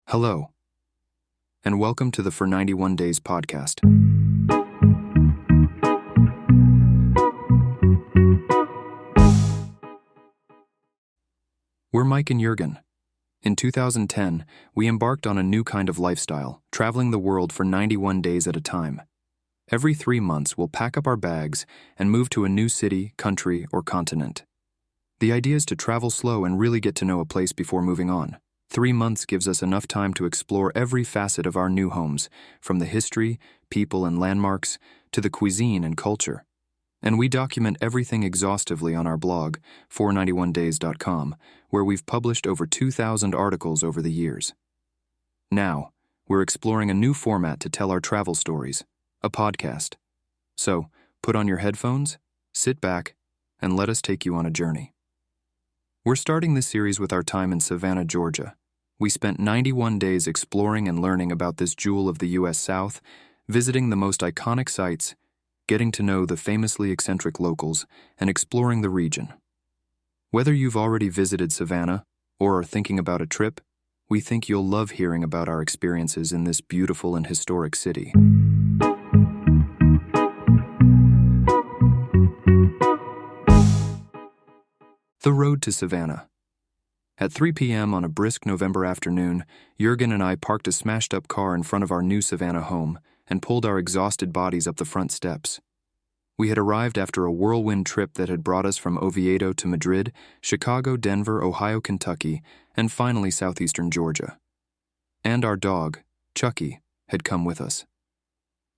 Hello, and welcome to the For 91 Days podcast. We're Mike and Jurgen. In 2010, we embarked on a new kind of lifestyle, traveling the world for 91 days at a time. Every 3 months, we'll pack up our bags and move to a new city, country, or continent. The idea is to travel slow and really get to know a place before moving on. 3 months gives us enough time to explore every facet of our new homes, from the history, people, and landmarks, to the cuisine and culture. And we document everything exhaustively on our blog, 491days.com, where we've published over 2,000 articles over the years. Now, we're exploring a new format to tell our travel stories, a podcast. So, put on your headphones, sit back, and let us take you on a journey. We're starting this series with our time in Savannah, Georgia. We spent 91 days exploring and learning about this jewel of the U.S. South, visiting the most iconic sites, getting to know the famously eccentric locals, and exploring the region. Whether you've already visited Savannah or are thinking about a trip, we think you'll love hearing about our experiences in this beautiful and historic city. The road to Savannah. At 3 p.m. on a brisk November afternoon, Jurgen and I parked a smashed-up car in front of our new Savannah home and pulled our exhausted bodies up the front steps. We had arrived after a whirlwind trip that had brought us from Oviedo to Madrid, Chicago, Denver, Ohio, Kentucky, and finally southeastern Georgia. And our dog, Chucky, had come with us.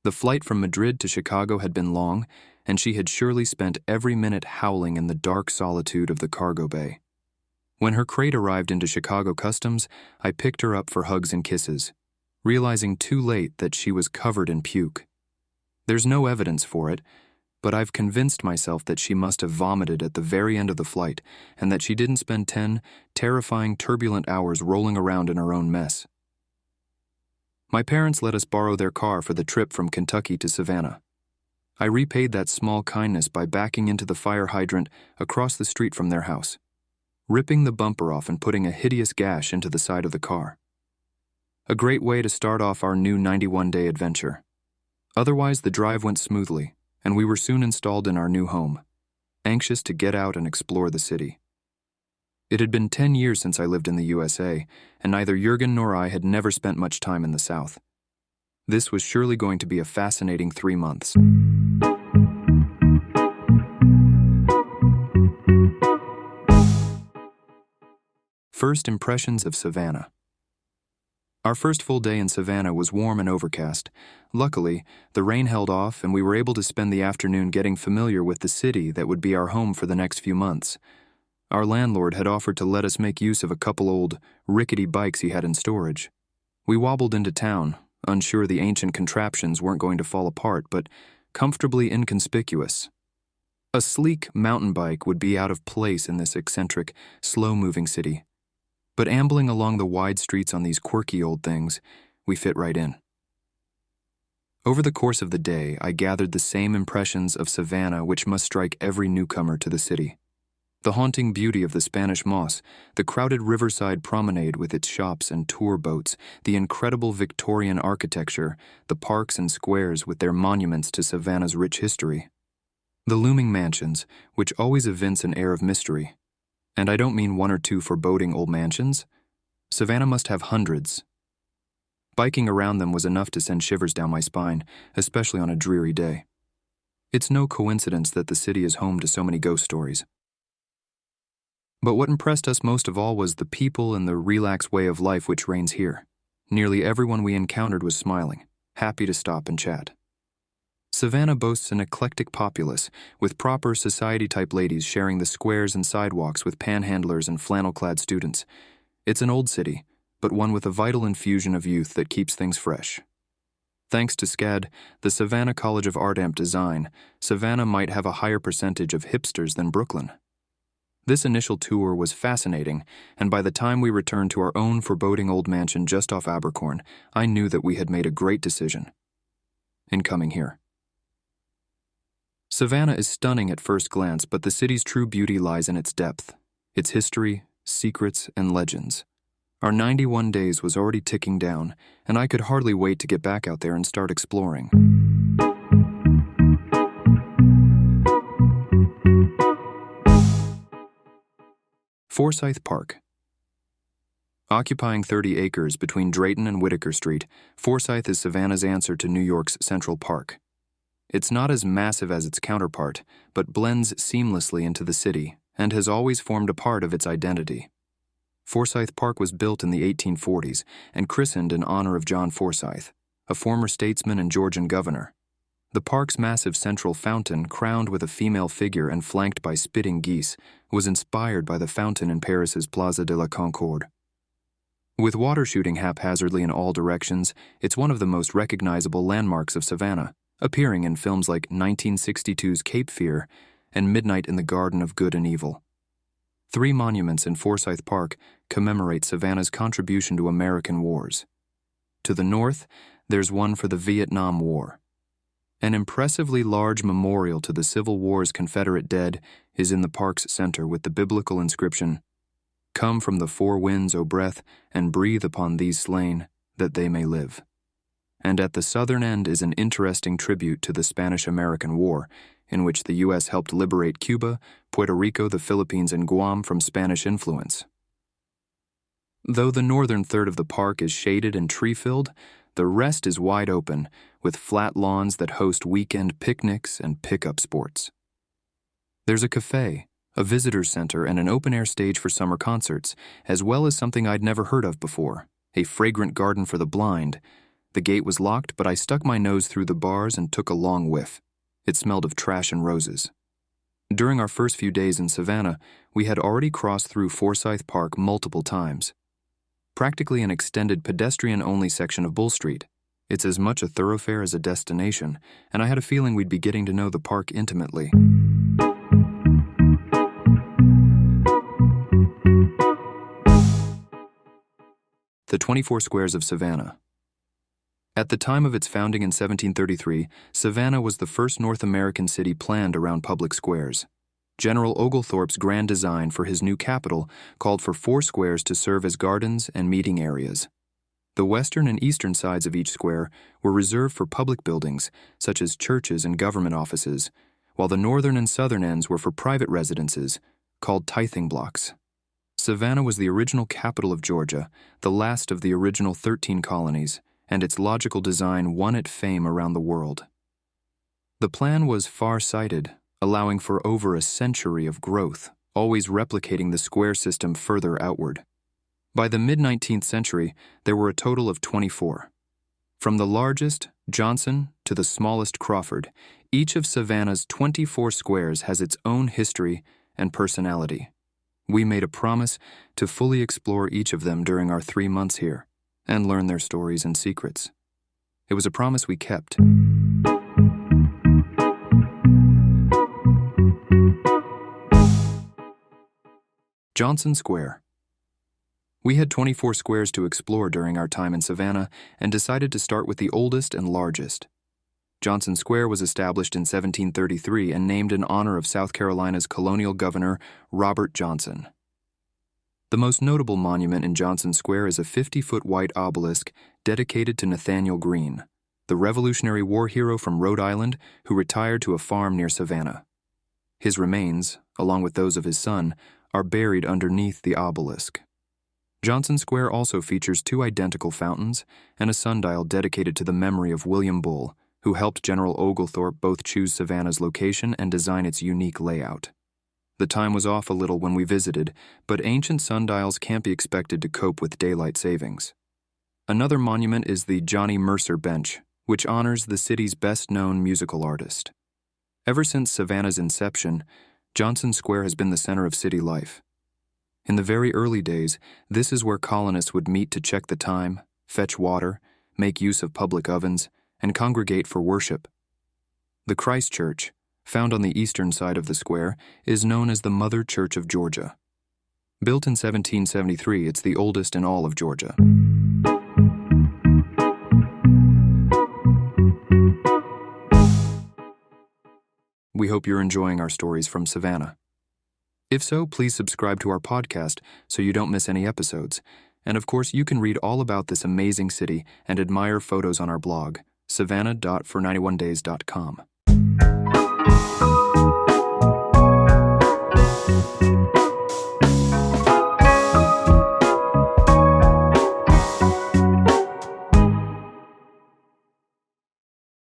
The flight from Madrid to Chicago had been long, and she had surely spent every minute howling in the dark solitude of the cargo bay. When her crate arrived into Chicago Customs, I picked her up for hugs and kisses, realizing too late that she was covered in puke. There's no evidence for it, but I've convinced myself that she must have vomited at the very end of the flight and that she didn't spend 10 terrifying, turbulent hours rolling around in her own mess. My parents let us borrow their car for the trip from Kentucky to Savannah. I repaid that small kindness by backing into the fire hydrant across the street from their house, ripping the bumper off and putting a hideous gash into the side of the car. A great way to start off our new 91-day adventure. Otherwise, the drive went smoothly, and we were soon installed in our new home, anxious to get out and explore the city. It had been 10 years since I lived in the USA, and neither Jurgen nor I had never spent much time in the South. This was surely going to be a fascinating 3 months. First impressions of Savannah. Our first full day in Savannah was warm and overcast. Luckily, the rain held off and we were able to spend the afternoon getting familiar with the city that would be our home for the next few months. Our landlord had offered to let us make use of a couple old, rickety bikes he had in storage. We wobbled into town, unsure the ancient contraptions weren't going to fall apart, but comfortably inconspicuous. A sleek mountain bike would be out of place in this eccentric, slow-moving city. But ambling along the wide streets on these quirky old things, we fit right in. Over the course of the day, I gathered the same impressions of Savannah which must strike every newcomer to the city. The haunting beauty of the Spanish moss, the crowded riverside promenade with its shops and tour boats, the incredible Victorian architecture, the parks and squares with their monuments to Savannah's rich history. The looming mansions, which always evince an air of mystery. And I don't mean 1 or 2 foreboding old mansions. Savannah must have hundreds. Biking around them was enough to send shivers down my spine, especially on a dreary day. It's no coincidence that the city is home to so many ghost stories. But what impressed us most of all was the people and the relaxed way of life which reigns here. Nearly everyone we encountered was smiling, happy to stop and chat. Savannah boasts an eclectic populace, with proper society-type ladies sharing the squares and sidewalks with panhandlers and flannel-clad students. It's an old city, but one with a vital infusion of youth that keeps things fresh. Thanks to SCAD, the Savannah College of Art Amp Design, Savannah might have a higher percentage of hipsters than Brooklyn. This initial tour was fascinating, and by the time we returned to our own foreboding old mansion just off Abercorn, I knew that we had made a great decision in coming here. Savannah is stunning at first glance, but the city's true beauty lies in its depth, its history, secrets, and legends. Our 91 days was already ticking down, and I could hardly wait to get back out there and start exploring. Forsyth Park. Occupying 30 acres between Drayton and Whitaker Street, Forsyth is Savannah's answer to New York's Central Park. It's not as massive as its counterpart, but blends seamlessly into the city and has always formed a part of its identity. Forsyth Park was built in the 1840s and christened in honor of John Forsyth, a former statesman and Georgian governor. The park's massive central fountain, crowned with a female figure and flanked by spitting geese, was inspired by the fountain in Paris's Place de la Concorde. With water shooting haphazardly in all directions, it's one of the most recognizable landmarks of Savannah, appearing in films like 1962's Cape Fear and Midnight in the Garden of Good and Evil. 3 monuments in Forsyth Park commemorate Savannah's contribution to American wars. To the north, there's one for the Vietnam War. An impressively large memorial to the Civil War's Confederate dead is in the park's center with the biblical inscription, "Come from the 4 winds, O breath, and breathe upon these slain, that they may live." And at the southern end is an interesting tribute to the Spanish-American War, in which the U.S. helped liberate Cuba, Puerto Rico, the Philippines, and Guam from Spanish influence. Though the northern third of the park is shaded and tree-filled, the rest is wide open, with flat lawns that host weekend picnics and pickup sports. There's a cafe, a visitor's center, and an open-air stage for summer concerts, as well as something I'd never heard of before, a fragrant garden for the blind. The gate was locked, but I stuck my nose through the bars and took a long whiff. It smelled of trash and roses. During our first few days in Savannah, we had already crossed through Forsyth Park multiple times. Practically an extended pedestrian-only section of Bull Street. It's as much a thoroughfare as a destination, and I had a feeling we'd be getting to know the park intimately. The 24 Squares of Savannah. At the time of its founding in 1733, Savannah was the first North American city planned around public squares. General Oglethorpe's grand design for his new capital called for 4 squares to serve as gardens and meeting areas. The western and eastern sides of each square were reserved for public buildings, such as churches and government offices, while the northern and southern ends were for private residences, called tithing blocks. Savannah was the original capital of Georgia, the last of the original 13 colonies, and its logical design won it fame around the world. The plan was far-sighted, allowing for over a century of growth, always replicating the square system further outward. By the mid-19th century, there were a total of 24. From the largest, Johnson, to the smallest, Crawford, each of Savannah's 24 squares has its own history and personality. We made a promise to fully explore each of them during our 3 months here and learn their stories and secrets. It was a promise we kept. Johnson Square. We had 24 squares to explore during our time in Savannah and decided to start with the oldest and largest. Johnson Square was established in 1733 and named in honor of South Carolina's colonial governor, Robert Johnson. The most notable monument in Johnson Square is a 50-foot white obelisk dedicated to Nathaniel Greene, the Revolutionary War hero from Rhode Island who retired to a farm near Savannah. His remains, along with those of his son, are buried underneath the obelisk. Johnson Square also features 2 identical fountains and a sundial dedicated to the memory of William Bull, who helped General Oglethorpe both choose Savannah's location and design its unique layout. The time was off a little when we visited, but ancient sundials can't be expected to cope with daylight savings. Another monument is the Johnny Mercer Bench, which honors the city's best-known musical artist. Ever since Savannah's inception, Johnson Square has been the center of city life. In the very early days, this is where colonists would meet to check the time, fetch water, make use of public ovens, and congregate for worship. The Christ Church, found on the eastern side of the square, is known as the Mother Church of Georgia. Built in 1773, it's the oldest in all of Georgia. We hope you're enjoying our stories from Savannah. If so, please subscribe to our podcast so you don't miss any episodes, And of course, you can read all about this amazing city and admire photos on our blog, savannah.for91days.com.